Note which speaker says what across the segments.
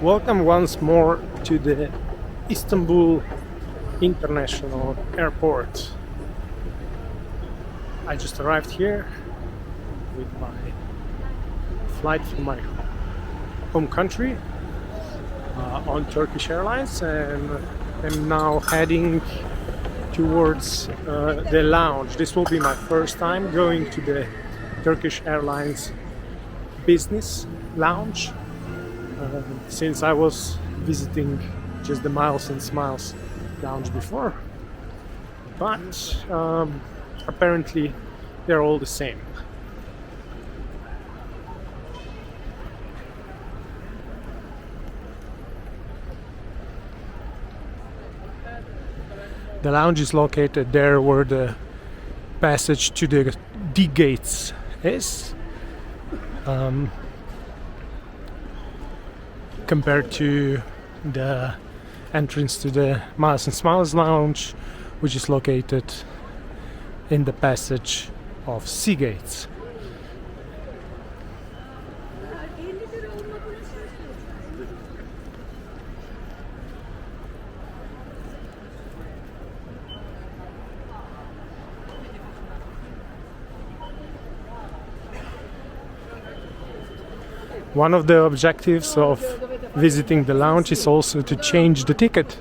Speaker 1: Welcome once more to the Istanbul International Airport. I just arrived here with my flight from my home country on Turkish Airlines, and I'm now heading towards the lounge. This will be my first time going to the Turkish Airlines Business Lounge. Since I was visiting just the Miles and Smiles lounge before, but apparently they're all the same. The lounge is located there where the passage to the D gates is. Compared to the entrance to the Miles and Smiles lounge, which is located in the passage of C gates. One of the objectives of visiting the lounge is also to change the ticket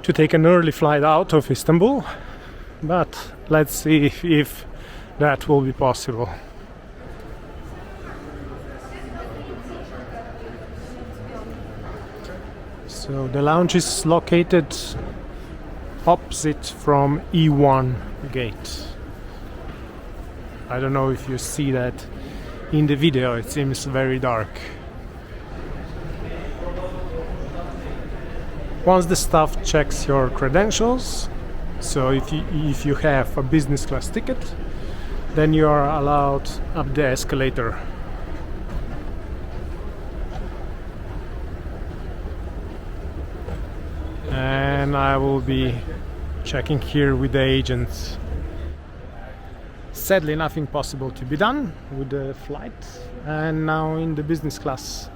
Speaker 1: to take an early flight out of Istanbul, but let's see if that will be possible. So the lounge is located opposite from E1 gate. I don't know if you see that in the video, it seems very dark. Once the staff checks your credentials, so if you have a business class ticket, then you are allowed up the escalator. And I will be checking here with the agents. Sadly, nothing possible to be done with the flight, and now in the business class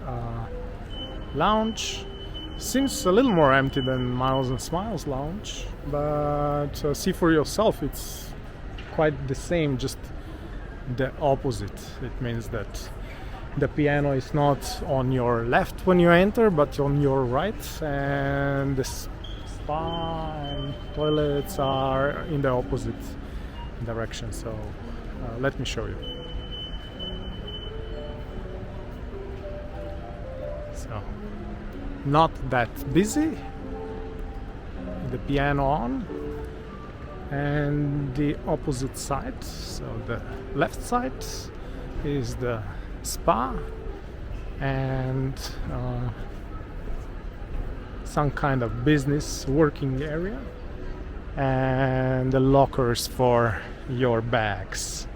Speaker 1: lounge. Seems a little more empty than Miles and Smiles lounge, but see for yourself, it's quite the same, just the opposite. It means that the piano is not on your left when you enter, but on your right, and the spa and toilets are in the opposite direction. So let me show you. So not that busy, the piano on, and the opposite side, so the left side is the spa and some kind of business working area, and the lockers for your bags.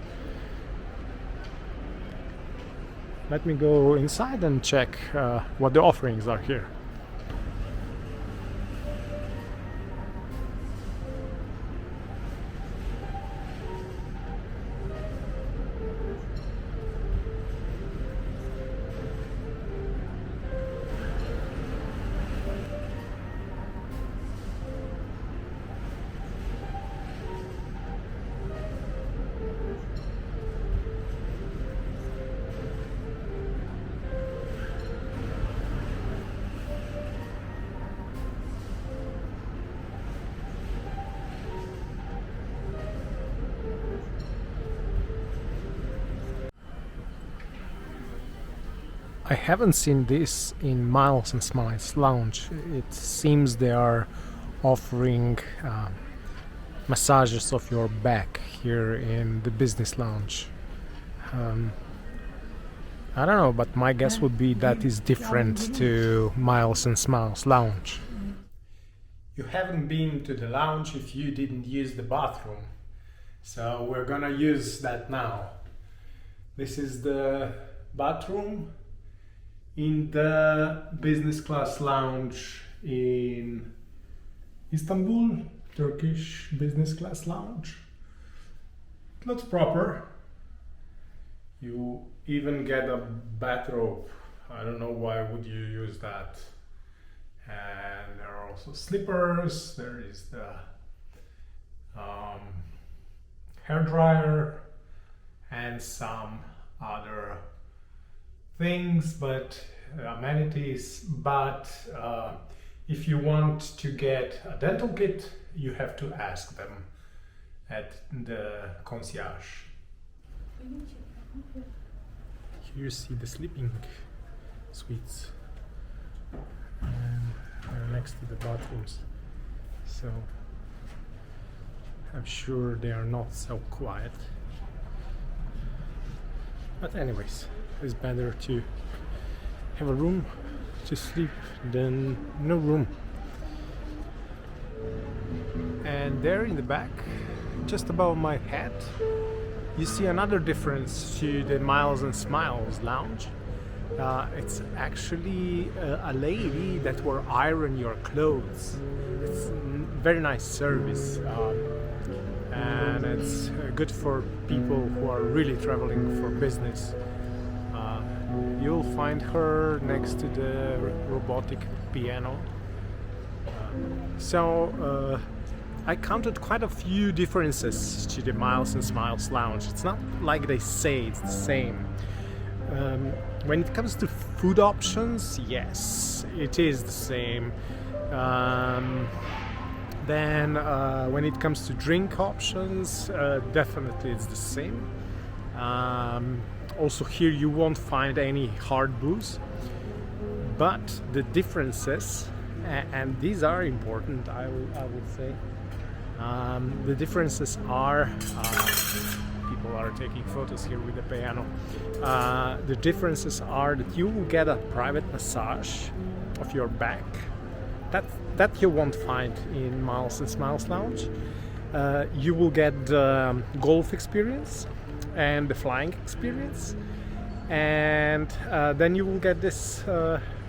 Speaker 1: Let me go inside and check what the offerings are here. I haven't seen this in Miles and Smiles lounge. It seems they are offering massages of your back here in the business lounge. I don't know, but my guess would be that is different to Miles and Smiles lounge. You haven't been to the lounge if you didn't use the bathroom, so we're gonna use that now. This is the bathroom in the business class lounge in Istanbul, Turkish business class lounge. It looks proper. You even get a bathrobe I don't know why would you use that. And there are also slippers. There is the hair dryer and some other things, but amenities. But if you want to get a dental kit, you have to ask them at the concierge. Here you see the sleeping suites, and they're next to the bathrooms, so I'm sure they are not so quiet. But anyways, it's better to have a room to sleep than no room. And there in the back, just above my head, you see another difference to the Miles and Smiles lounge. It's actually a lady that will iron your clothes. It's a very nice service, and it's good for people who are really traveling for business. You'll find her next to the robotic piano. I counted quite a few differences to the Miles and Smiles lounge. It's not like they say it's the same. When it comes to food options, yes, it is the same. Then when it comes to drink options, definitely it's the same. Also here you won't find any hard booze, but the differences, and these are important, I would say, the differences are, people are taking photos here with the piano. The differences are that you will get a private massage of your back. That you won't find in Miles and Smiles lounge. You will get the golf experience and the flying experience, and then you will get this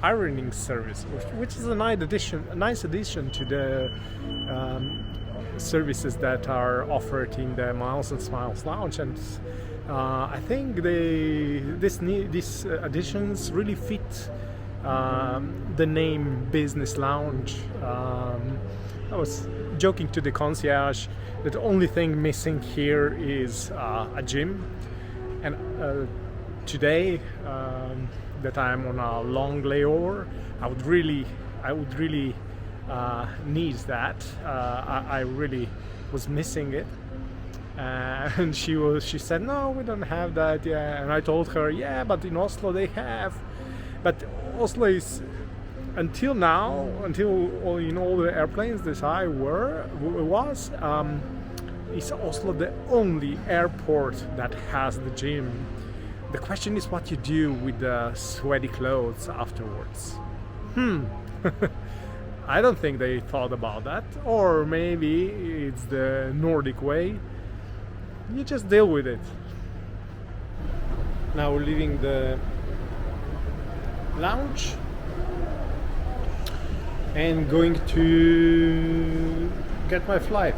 Speaker 1: ironing service, which is a nice addition to the services that are offered in the Miles and Smiles lounge. And I think these additions really fit the name Business Lounge. I was joking to the concierge that the only thing missing here is a gym, and today that I'm on a long layover, I would really need that. I really was missing it, and she said, no, we don't have that. Yeah, and I told her, yeah, but in Oslo they have. But Oslo is, until now, in all the airplanes that I was, is Oslo the only airport that has the gym. The question is what you do with the sweaty clothes afterwards. I don't think they thought about that, or maybe it's the Nordic way. You just deal with it. Now we're leaving the lounge and going to get my flight.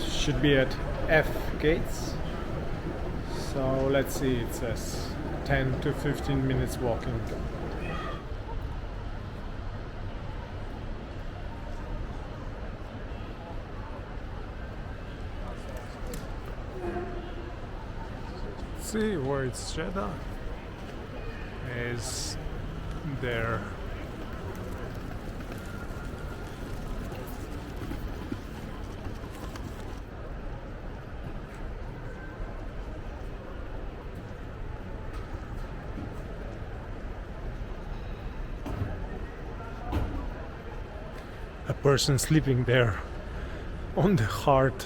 Speaker 1: Should be at F gates. So let's see, it says 10 to 15 minutes walking. Let's see where it's Jeddah. Is there. A person sleeping there on the hard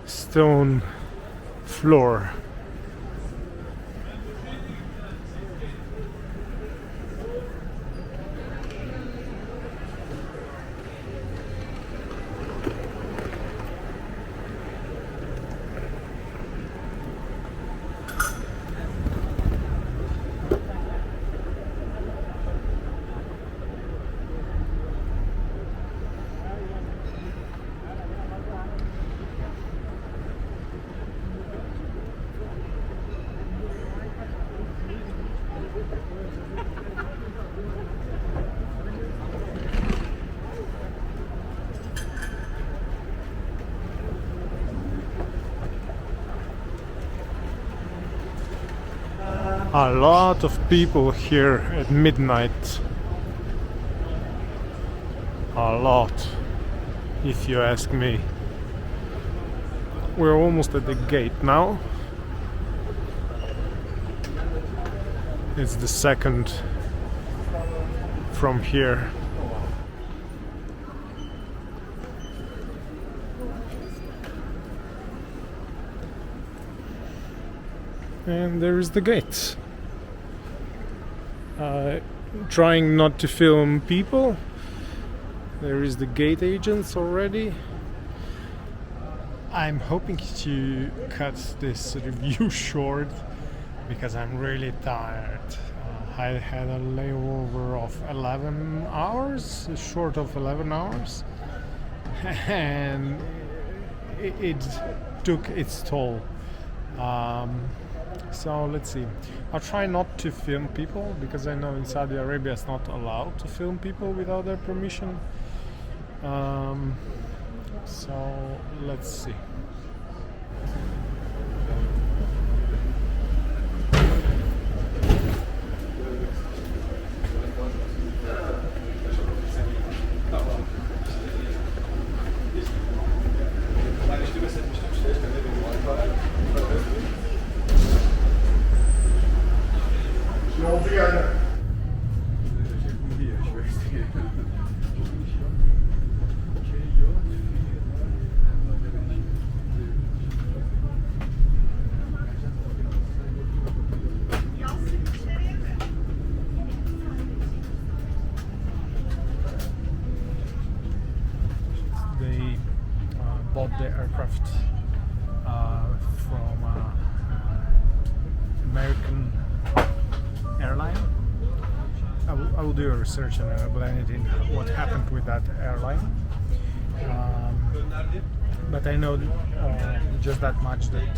Speaker 1: stone floor. A lot of people here at midnight. A lot, if you ask me. We're almost at the gate now. It's the second from here. And there is the gate. Trying not to film people. There is the gate agents already. I'm hoping to cut this review short because I'm really tired. I had a layover of 11 hours, short of 11 hours, and it took its toll. So let's see. I'll try not to film people because I know in Saudi Arabia it's not allowed to film people without their permission. So let's see. Bought the aircraft from American airline. I will do a research and I will blend it in what happened with that airline. But I know just that much that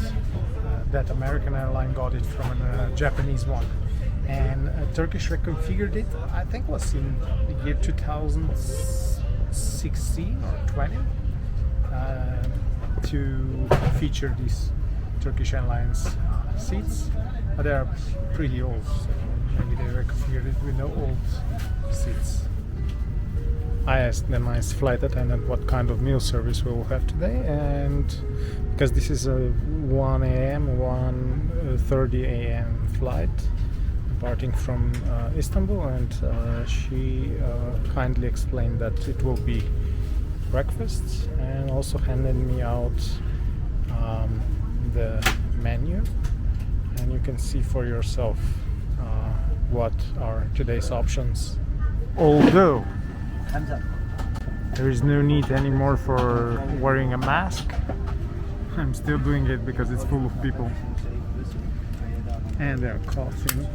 Speaker 1: that American airline got it from a Japanese one, and Turkish reconfigured it. I think it was in the year 2016 or 20. To feature these Turkish Airlines seats, but they are pretty old, so maybe they reconfigured it with no old seats. I asked the nice flight attendant what kind of meal service we will have today, and because this is a 1 a.m. 1:30 a.m. flight departing from Istanbul, and she kindly explained that it will be breakfast, and also handed me out the menu, and you can see for yourself what are today's options. Although there is no need anymore for wearing a mask, I'm still doing it because it's full of people and they're coughing.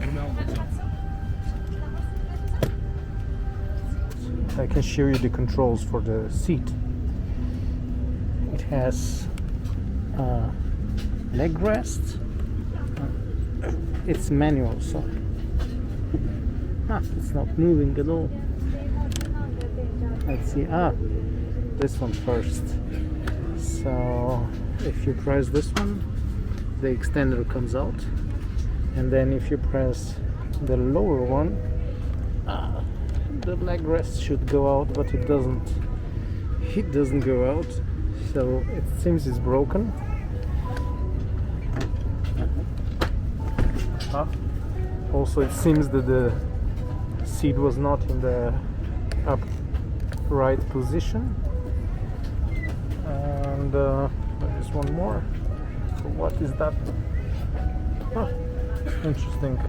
Speaker 1: I can show you the controls for the seat. It has leg rest. It's manual, so it's not moving at all. Let's see. This one first. So if you press this one, the extender comes out, and then if you press the lower one, the leg rest should go out, but it doesn't. It doesn't go out, so it seems it's broken. Also, it seems that the seat was not in the upright position. And there is one more. So what is that? Interesting.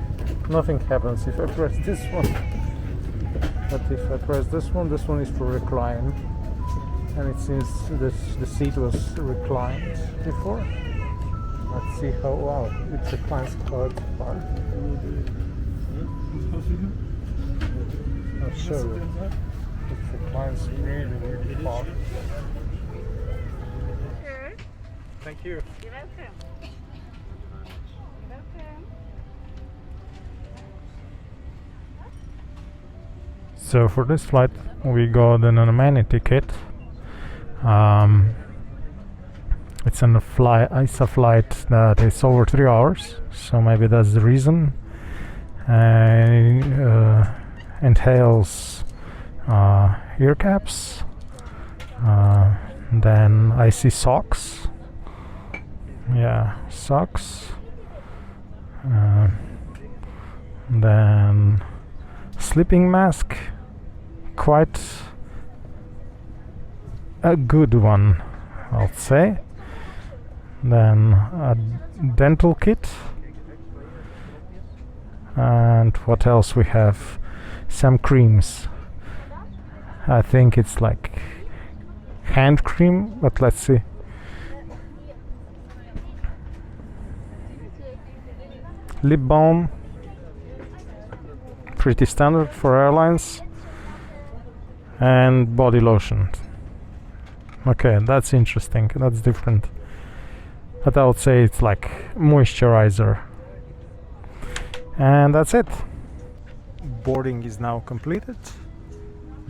Speaker 1: Nothing happens if I press this one. But if I press this one is for recline, and it seems the seat was reclined before. Let's see how it reclines quite far. I'll show you. It reclines really, really far.
Speaker 2: Sure.
Speaker 1: Thank you.
Speaker 2: You're welcome. You're welcome.
Speaker 1: So for this flight we got an amenity ticket. It's a flight that is over 3 hours, so maybe that's the reason. entails ear caps. Then I see socks. Yeah, socks. Then sleeping mask, quite a good one, I'll say. Then a dental kit. And what else we have? Some creams. I think it's like hand cream, but let's see. Lip balm, pretty standard for airlines. And body lotion. Okay, that's interesting, that's different. But I would say it's like moisturizer. And that's it. Boarding is now completed,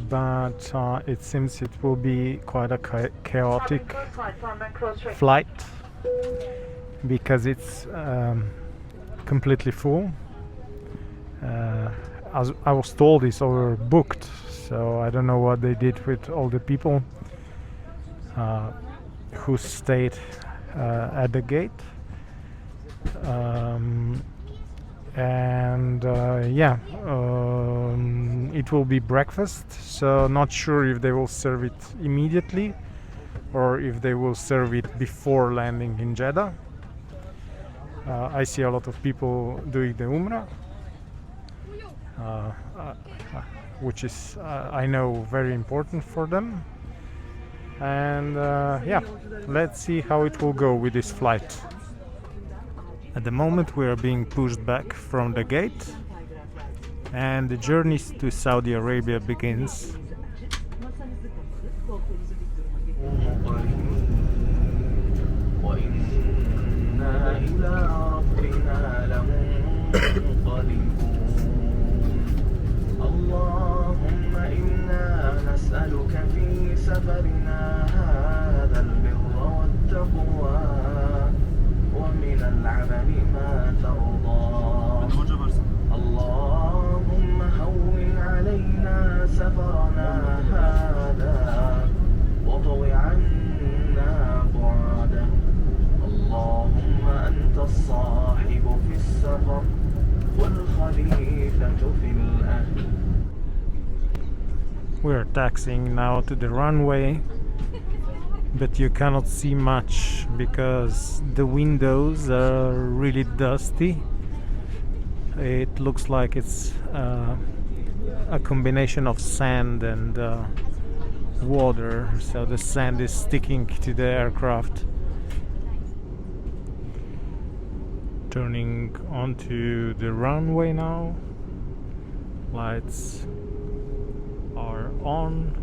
Speaker 1: but it seems it will be quite a chaotic flight because it's completely full. As I was told, it's overbooked, so I don't know what they did with all the people who stayed at the gate. It will be breakfast, so not sure if they will serve it immediately or if they will serve it before landing in Jeddah. I see a lot of people doing the Umrah, which is I know very important for them. And let's see how it will go with this flight. At the moment we are being pushed back from the gate and the journey to Saudi Arabia begins.
Speaker 2: ومن العمل ما ترضى اللهم هون علينا سفرنا هذا واطو عنا بعده اللهم أنت الصاحب في السفر والخليفة في الأهل.
Speaker 1: We're taxiing now to the runway, but you cannot see much because the windows are really dusty. It looks like it's a combination of sand and water, so the sand is sticking to the aircraft. Turning onto the runway now. Lights are on.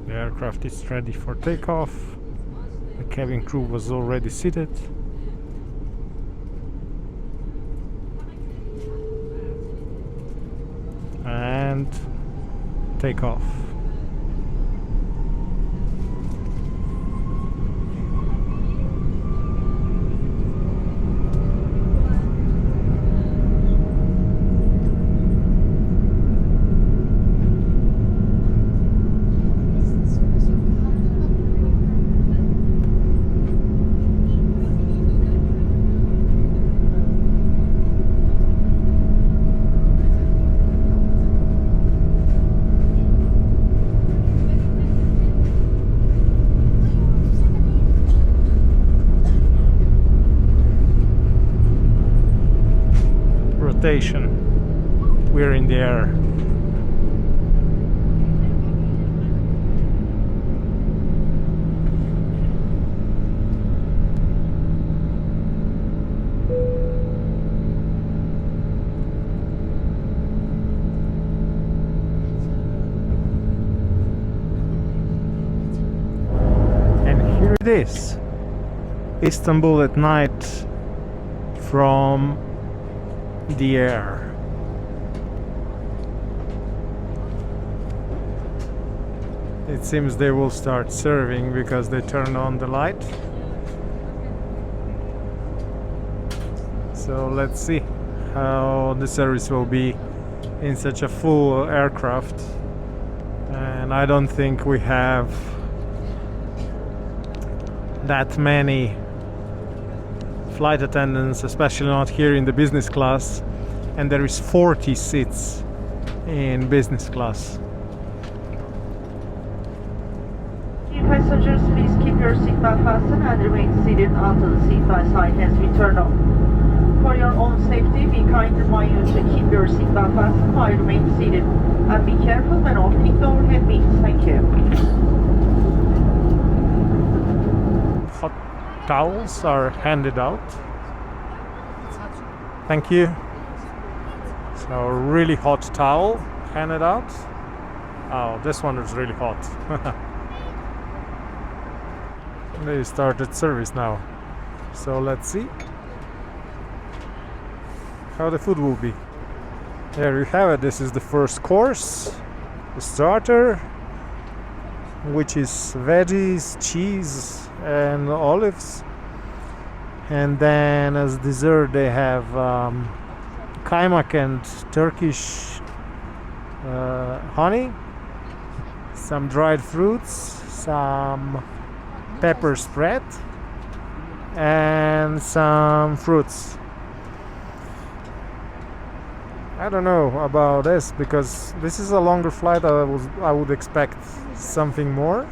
Speaker 1: The aircraft is ready for takeoff. The cabin crew was already seated. And takeoff. We're in the air. And here it is, Istanbul at night from the air. It seems they will start serving because they turned on the light. So let's see how the service will be in such a full aircraft. And I don't think we have that many flight attendants, especially not here in the business class, and there is 40 seats in business class.
Speaker 3: Passengers, please keep your seatbelt fastened and remain seated until the seatbelt sign has been turned off. For your own safety, we kindly remind you to keep your seatbelt fastened while remaining seated, and be careful when opening the overhead bins. Thank you.
Speaker 1: Hot towels are handed out. Thank you. So really hot towel handed out. Oh, this one is really hot. They started service now. So let's see how the food will be. There you have it. This is the first course, the starter, which is veggies, cheese and olives. And then as dessert they have kaymak and Turkish honey, some dried fruits, some pepper spread and some fruits. I don't know about this because this is a longer flight. I would expect something more.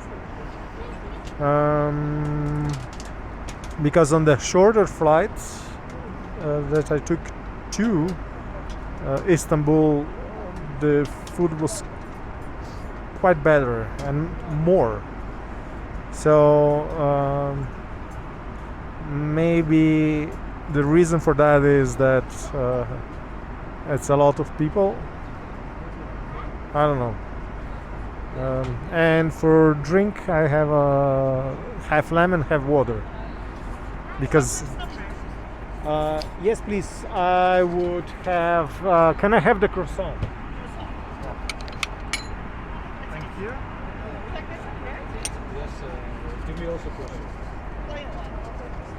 Speaker 1: Because on the shorter flights that I took to Istanbul, the food was quite better and more. So maybe the reason for that is that it's a lot of people. I don't know. And for drink, I have half lemon, half water. Because yes, please. I would have. Can I have the croissant? Thank you. Yes. Give me also croissant.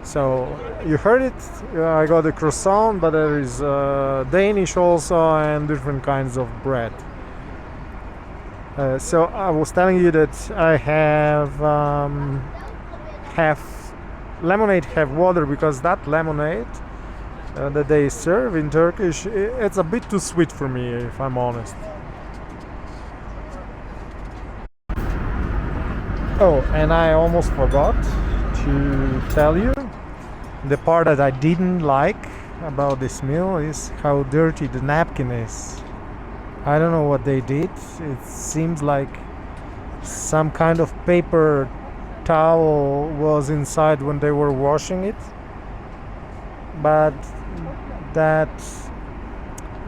Speaker 1: So you heard it. I got a croissant, but there is Danish also and different kinds of bread. So I was telling you that I have half lemonade, half water, because that lemonade that they serve in Turkish, it's a bit too sweet for me, if I'm honest. Oh, and I almost forgot to tell you, the part that I didn't like about this meal is how dirty the napkin is. I don't know what they did. It seems like some kind of paper towel was inside when they were washing it, but that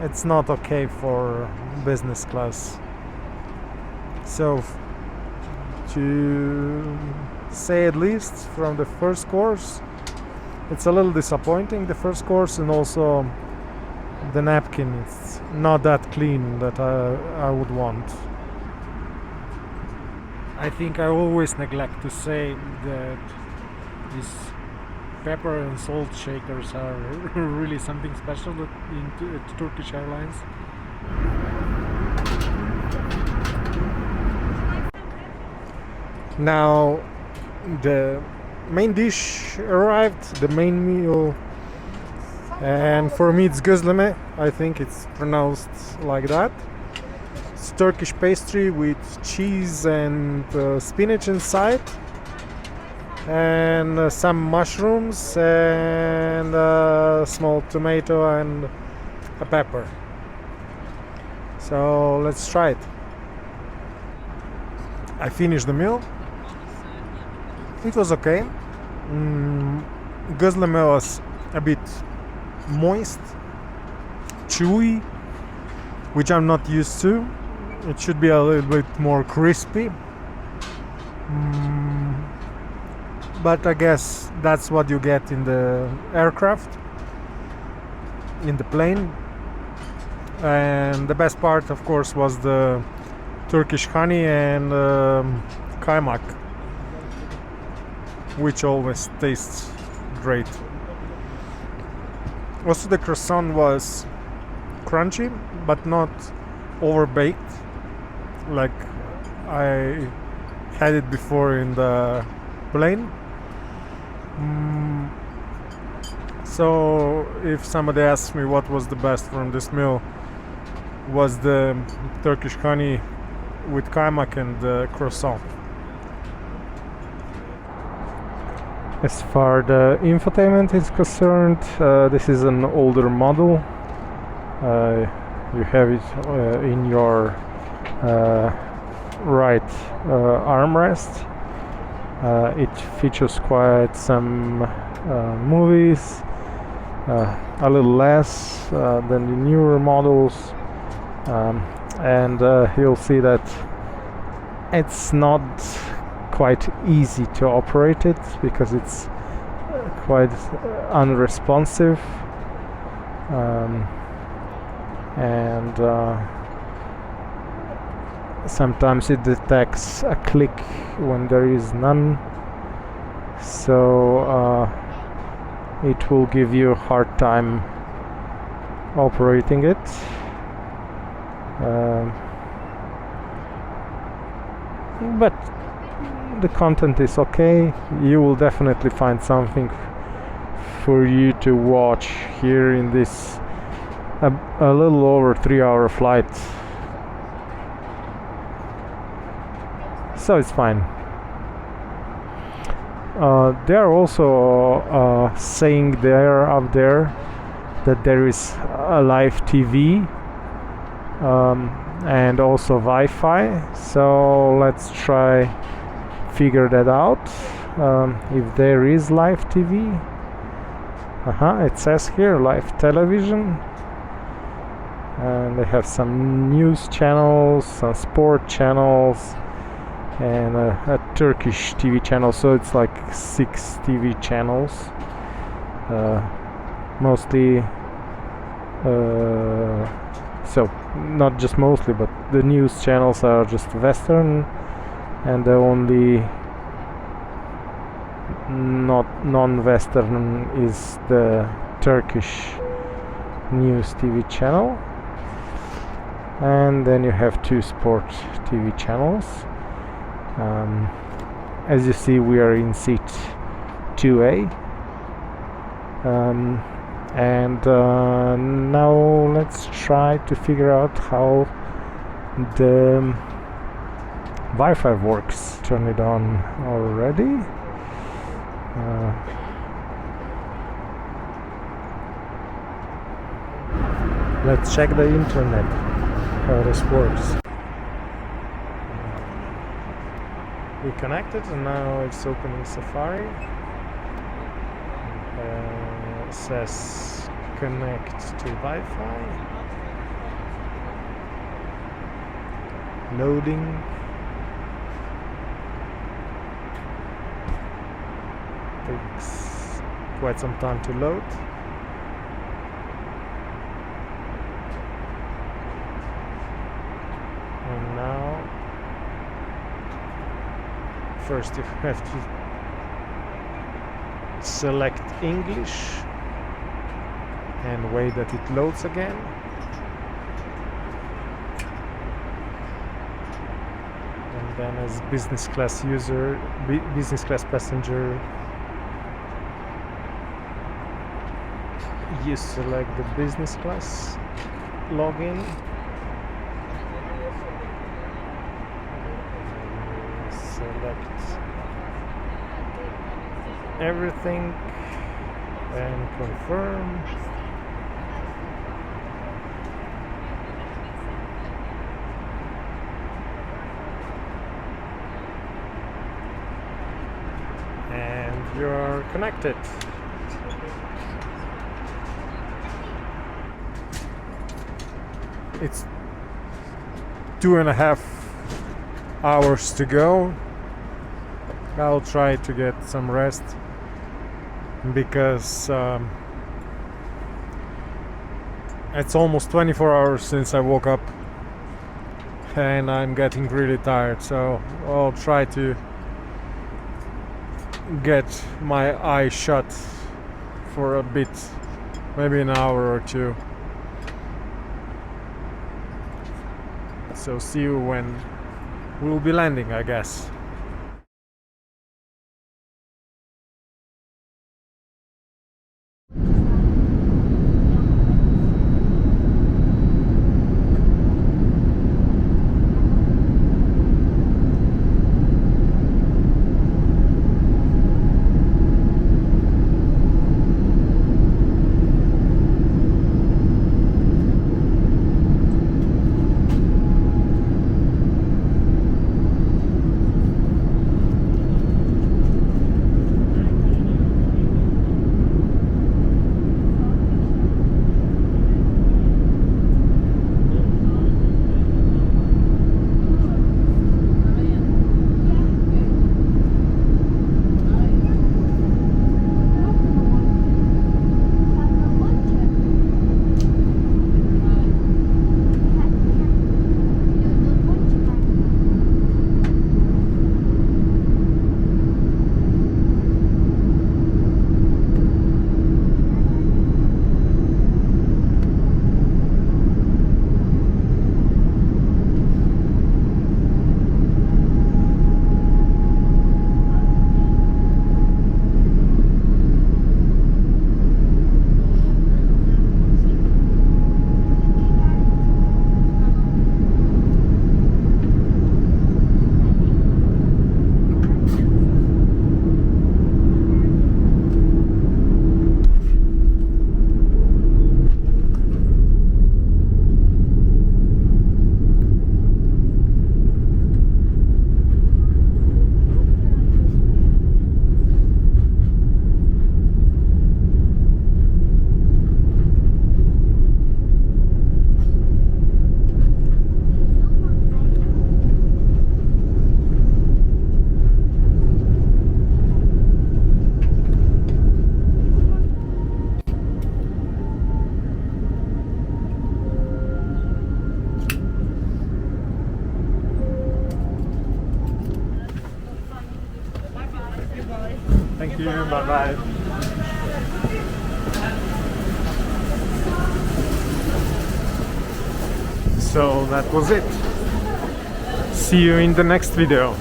Speaker 1: it's not okay for business class. So to say at least from the first course, it's a little disappointing, the first course, and also the napkin is not that clean that I would want. I think I always neglect to say that these pepper and salt shakers are really something special at Turkish Airlines. Now the main dish arrived, the main meal, and for me it's gözleme. I think it's pronounced like that. It's Turkish pastry with cheese and spinach inside, and some mushrooms and a small tomato and a pepper. So let's try it. I finished the meal. It was okay. Gözleme was a bit moist, chewy, which I'm not used to. It should be a little bit more crispy. But I guess that's what you get in the aircraft, in the plane. And the best part, of course, was the Turkish honey and kaymak, which always tastes great. Also, the croissant was crunchy, but not overbaked, like I had it before in the plane. So if somebody asks me what was the best from this meal, was the Turkish honey with kaymak and the croissant. As far the infotainment is concerned, this is an older model. You have it in your right armrest. It features quite some movies, a little less than the newer models, and you'll see that it's not quite easy to operate it because it's quite unresponsive, and sometimes it detects a click when there is none, so it will give you a hard time operating it. But the content is okay. You will definitely find something for you to watch here in this a little over 3-hour flight, so it's fine. They are also saying there up there that there is a live TV and also Wi-Fi, so let's try figure that out. If there is live TV, it says here live television, and they have some news channels, some sport channels, and a Turkish TV channel, so it's like 6 TV channels, mostly so not just mostly, but the news channels are just Western, and the only not non-Western is the Turkish news TV channel, and then you have 2 sport TV channels. As you see, we are in seat 2A, and now let's try to figure out how the Wi-Fi works. Turn it on already. Let's check the internet, how this works. We connected, and now it's opening Safari. It says connect to Wi-Fi. Loading. Takes quite some time to load. And now first you have to select English and wait that it loads again. And then as business class user, business class passenger, you select the business class login. Select everything and confirm. And you're connected. It's 2.5 hours to go. I'll try to get some rest because it's almost 24 hours since I woke up and I'm getting really tired, so I'll try to get my eyes shut for a bit maybe an hour or two. So see you when we'll be landing, I guess. Thank you, bye-bye. So that was it. See you in the next video.